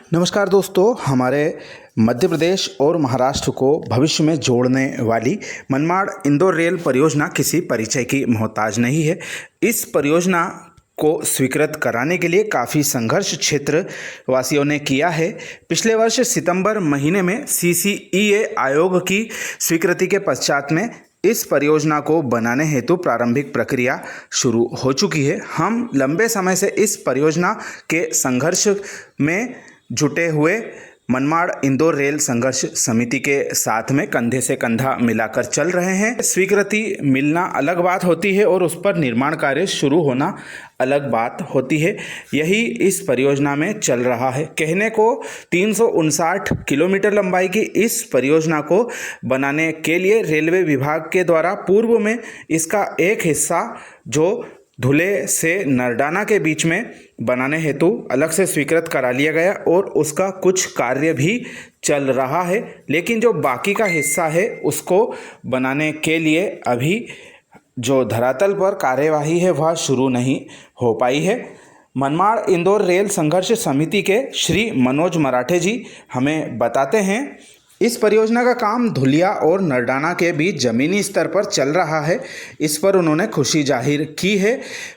नमस्कार दोस्तों, हमारे मध्य प्रदेश और महाराष्ट्र को भविष्य में जोड़ने वाली मनमाड़ इंदौर रेल परियोजना किसी परिचय की मोहताज नहीं है। इस परियोजना को स्वीकृत कराने के लिए काफ़ी संघर्ष क्षेत्र वासियों ने किया है। पिछले वर्ष सितंबर महीने में CCEA आयोग की स्वीकृति के पश्चात में इस परियोजना को बनाने हेतु प्रारंभिक प्रक्रिया शुरू हो चुकी है। हम लंबे समय से इस परियोजना के संघर्ष में जुटे हुए मनमाड़ इंदौर रेल संघर्ष समिति के साथ में कंधे से कंधा मिलाकर चल रहे हैं। स्वीकृति मिलना अलग बात होती है और उस पर निर्माण कार्य शुरू होना अलग बात होती है। यही इस परियोजना में चल रहा है। कहने को 359 किलोमीटर लंबाई की इस परियोजना को बनाने के लिए रेलवे विभाग के द्वारा पूर्व में इसका एक हिस्सा जो धुले से नरडाना के बीच में बनाने हेतु अलग से स्वीकृत करा लिया गया और उसका कुछ कार्य भी चल रहा है, लेकिन जो बाकी का हिस्सा है उसको बनाने के लिए अभी जो धरातल पर कार्यवाही है वह शुरू नहीं हो पाई है। मनमाड़ इंदौर रेल संघर्ष समिति के श्री मनोज मराठे जी हमें बताते हैं, इस परियोजना का काम धुलिया और नरडाना के बीच ज़मीनी स्तर पर चल रहा है। इस पर उन्होंने खुशी जाहिर की है,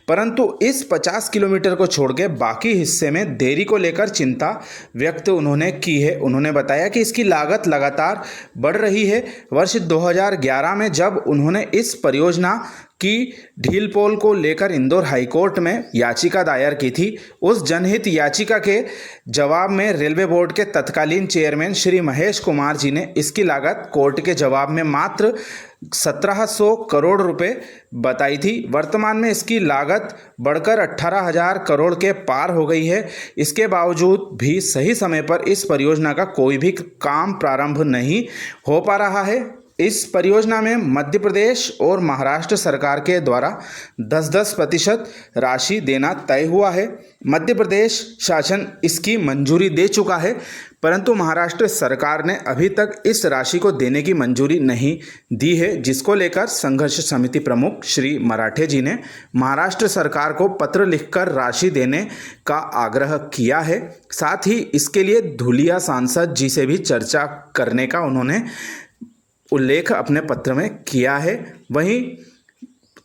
परंतु इस 50 किलोमीटर को छोड़ के बाकी हिस्से में देरी को लेकर चिंता व्यक्त उन्होंने की है। उन्होंने बताया कि इसकी लागत लगातार बढ़ रही है। वर्ष 2011 में जब उन्होंने इस परियोजना की ढील पोल को लेकर इंदौर हाईकोर्ट में याचिका दायर की थी, उस जनहित याचिका के जवाब में रेलवे बोर्ड के तत्कालीन चेयरमैन श्री महेश कुमार जी ने इसकी लागत कोर्ट के जवाब में मात्र 1700 करोड़ रुपए बताई थी। वर्तमान में इसकी लागत बढ़कर 18,000 करोड़ के पार हो गई है। इसके बावजूद भी सही समय पर इस परियोजना का कोई भी काम प्रारंभ नहीं हो पा रहा है। इस परियोजना में मध्य प्रदेश और महाराष्ट्र सरकार के द्वारा 10-10% राशि देना तय हुआ है। मध्य प्रदेश शासन इसकी मंजूरी दे चुका है, परंतु महाराष्ट्र सरकार ने अभी तक इस राशि को देने की मंजूरी नहीं दी है, जिसको लेकर संघर्ष समिति प्रमुख श्री मराठे जी ने महाराष्ट्र सरकार को पत्र लिखकर राशि देने का आग्रह किया है। साथ ही इसके लिए धुलिया सांसद जी से भी चर्चा करने का उन्होंने उल्लेख अपने पत्र में किया है। वहीं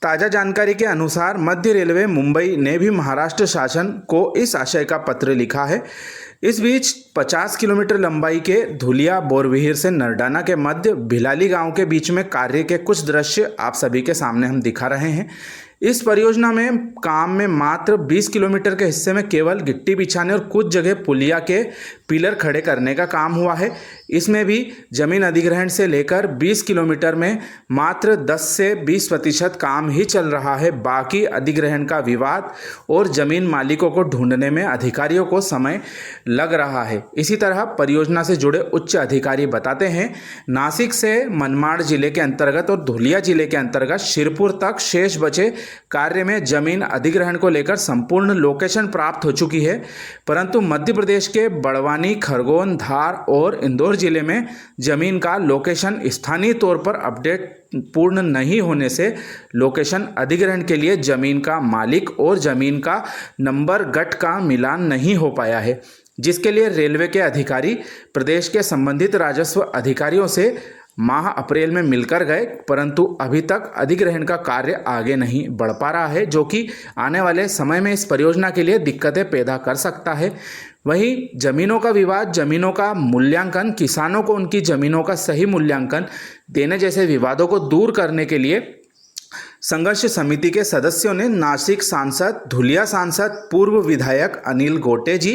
ताज़ा जानकारी के अनुसार मध्य रेलवे मुंबई ने भी महाराष्ट्र शासन को इस आशय का पत्र लिखा है। इस बीच 50 किलोमीटर लंबाई के धुलिया बोरविहीर से नरडाना के मध्य भिलाली गांव के बीच में कार्य के कुछ दृश्य आप सभी के सामने हम दिखा रहे हैं। इस परियोजना में काम में मात्र 20 किलोमीटर के हिस्से में केवल गिट्टी बिछाने और कुछ जगह पुलिया के पिलर खड़े करने का काम हुआ है। इसमें भी जमीन अधिग्रहण से लेकर 20 किलोमीटर में मात्र 10 से 20% काम ही चल रहा है। बाकी अधिग्रहण का विवाद और जमीन मालिकों को ढूंढने में अधिकारियों को समय लग रहा है। इसी तरह परियोजना से जुड़े उच्च अधिकारी बताते हैं, नासिक से मनमाड़ जिले के अंतर्गत और धुलिया जिले के अंतर्गत शिरपुर तक शेष बचे कार्य में जमीन अधिग्रहण को लेकर संपूर्ण लोकेशन प्राप्त हो चुकी है, परंतु मध्य प्रदेश के बड़वानी, खरगोन, धार और इंदौर जिले में जमीन का लोकेशन स्थानीय तौर पर अपडेट पूर्ण नहीं होने से लोकेशन अधिग्रहण के लिए जमीन का मालिक और जमीन का नंबर गट का मिलान नहीं हो पाया है, जिसके लिए रेलवे के अधिकारी प्रदेश के संबंधित राजस्व अधिकारियों से माह अप्रैल में मिलकर गए, परंतु अभी तक अधिग्रहण का कार्य आगे नहीं बढ़ पा रहा है, जो कि आने वाले समय में इस परियोजना के लिए दिक्कतें पैदा कर सकता है। वहीं जमीनों का विवाद, जमीनों का मूल्यांकन, किसानों को उनकी जमीनों का सही मूल्यांकन देने जैसे विवादों को दूर करने के लिए संघर्ष समिति के सदस्यों ने नासिक सांसद, धुलिया सांसद, पूर्व विधायक अनिल गोटे जी,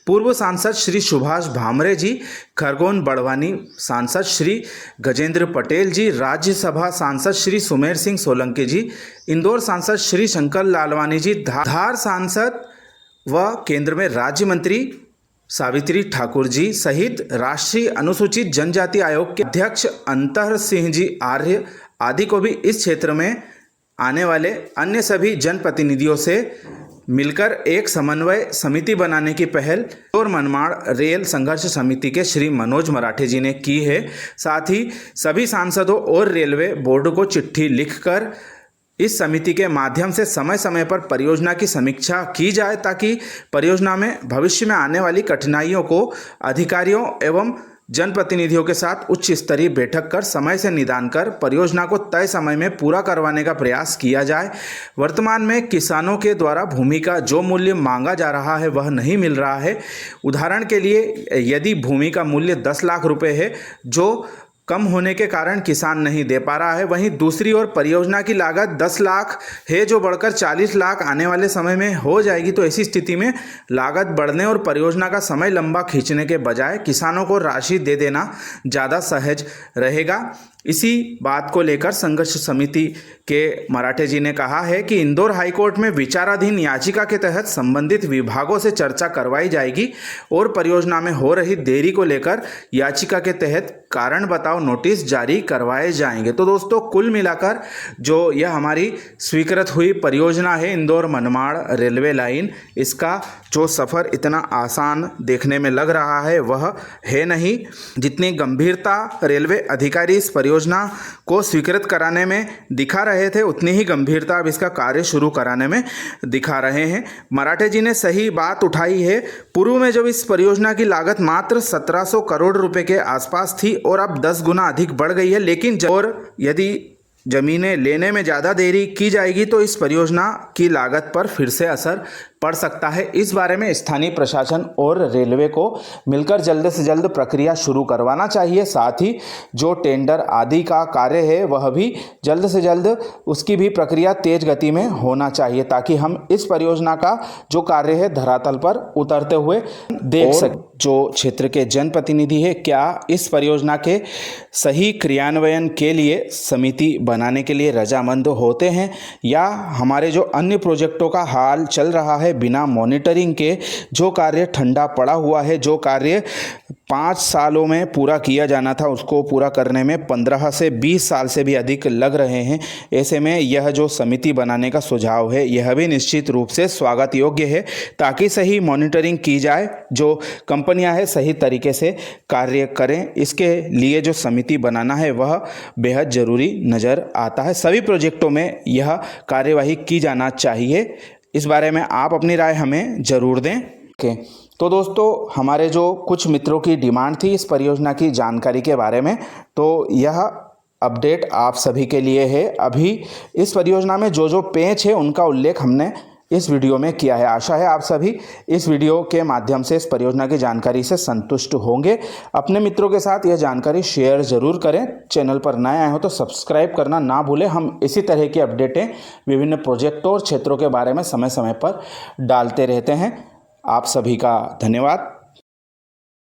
पूर्व सांसद श्री सुभाष भामरे जी, खरगोन बड़वानी सांसद श्री गजेंद्र पटेल जी, राज्यसभा सांसद श्री सुमेर सिंह सोलंकी जी, इंदौर सांसद श्री शंकर लालवानी जी, धार सांसद व केंद्र में राज्य मंत्री सावित्री ठाकुर जी सहित राष्ट्रीय अनुसूचित जनजाति आयोग के अध्यक्ष अंतर सिंह जी आर्य आदि को भी इस क्षेत्र में आने वाले अन्य सभी जनप्रतिनिधियों से मिलकर एक समन्वय समिति बनाने की पहल और मनमाड़ रेल संघर्ष समिति के श्री मनोज मराठे जी ने की है। साथ ही सभी सांसदों और रेलवे बोर्ड को चिट्ठी लिखकर इस समिति के माध्यम से समय समय पर परियोजना की समीक्षा की जाए ताकि परियोजना में भविष्य में आने वाली कठिनाइयों को अधिकारियों एवं जनप्रतिनिधियों के साथ उच्च स्तरीय बैठक कर समय से निदान कर परियोजना को तय समय में पूरा करवाने का प्रयास किया जाए। वर्तमान में किसानों के द्वारा भूमि का जो मूल्य मांगा जा रहा है वह नहीं मिल रहा है। उदाहरण के लिए यदि भूमि का मूल्य 10 लाख रुपए है जो कम होने के कारण किसान नहीं दे पा रहा है, वहीं दूसरी ओर परियोजना की लागत 10 लाख है जो बढ़कर 40 लाख आने वाले समय में हो जाएगी। तो ऐसी स्थिति में लागत बढ़ने और परियोजना का समय लंबा खींचने के बजाय किसानों को राशि दे देना ज़्यादा सहज रहेगा। इसी बात को लेकर संघर्ष समिति के मराठे जी ने कहा है कि इंदौर हाईकोर्ट में विचाराधीन याचिका के तहत संबंधित विभागों से चर्चा करवाई जाएगी और परियोजना में हो रही देरी को लेकर याचिका के तहत कारण बताओ नोटिस जारी करवाए जाएंगे। तो दोस्तों, कुल मिलाकर जो यह हमारी स्वीकृत हुई परियोजना है इंदौर मनमाड़ रेलवे लाइन, इसका जो सफ़र इतना आसान देखने में लग रहा है वह है नहीं। जितनी गंभीरता रेलवे अधिकारी इस परियोजना को स्वीकृत कराने में दिखा रहे थे उतनी ही गंभीरता अब इसका कार्य शुरू कराने में दिखा रहे हैं। मराठे जी ने सही बात उठाई है। पूर्व में जब इस परियोजना की लागत मात्र 1700 करोड़ रुपए के आसपास थी और अब 10 गुना अधिक बढ़ गई है, लेकिन यदि जमीनें लेने में ज़्यादा देरी की जाएगी तो इस परियोजना की लागत पर फिर से असर पड़ सकता है। इस बारे में स्थानीय प्रशासन और रेलवे को मिलकर जल्द से जल्द प्रक्रिया शुरू करवाना चाहिए। साथ ही जो टेंडर आदि का कार्य है वह भी जल्द से जल्द उसकी भी प्रक्रिया तेज गति में होना चाहिए ताकि हम इस परियोजना का जो कार्य है धरातल पर उतरते हुए देख सकें। जो क्षेत्र के जनप्रतिनिधि है क्या इस परियोजना के सही क्रियान्वयन के लिए समिति बनाने के लिए रजामंद होते हैं या हमारे जो अन्य प्रोजेक्टों का हाल चल रहा है बिना मॉनिटरिंग के जो कार्य ठंडा पड़ा हुआ है, जो कार्य 5 सालों में पूरा किया जाना था उसको पूरा करने में 15 से 20 साल से भी अधिक लग रहे हैं। ऐसे में यह जो समिति बनाने का सुझाव है यह भी निश्चित रूप से स्वागत योग्य है ताकि सही मॉनिटरिंग की जाए, जो कंपनियां हैं सही तरीके से कार्य करें। इसके लिए जो समिति बनाना है वह बेहद ज़रूरी नज़र आता है। सभी प्रोजेक्टों में यह कार्यवाही की जाना चाहिए। इस बारे में आप अपनी राय हमें ज़रूर दें। तो दोस्तों, हमारे जो कुछ मित्रों की डिमांड थी इस परियोजना की जानकारी के बारे में, तो यह अपडेट आप सभी के लिए है। अभी इस परियोजना में जो जो पेच है उनका उल्लेख हमने इस वीडियो में किया है। आशा है आप सभी इस वीडियो के माध्यम से इस परियोजना की जानकारी से संतुष्ट होंगे। अपने मित्रों के साथ यह जानकारी शेयर ज़रूर करें। चैनल पर नए आए हो तो सब्सक्राइब करना ना भूलें। हम इसी तरह की अपडेटें विभिन्न प्रोजेक्टों और क्षेत्रों के बारे में समय समय पर डालते रहते हैं। आप सभी का धन्यवाद।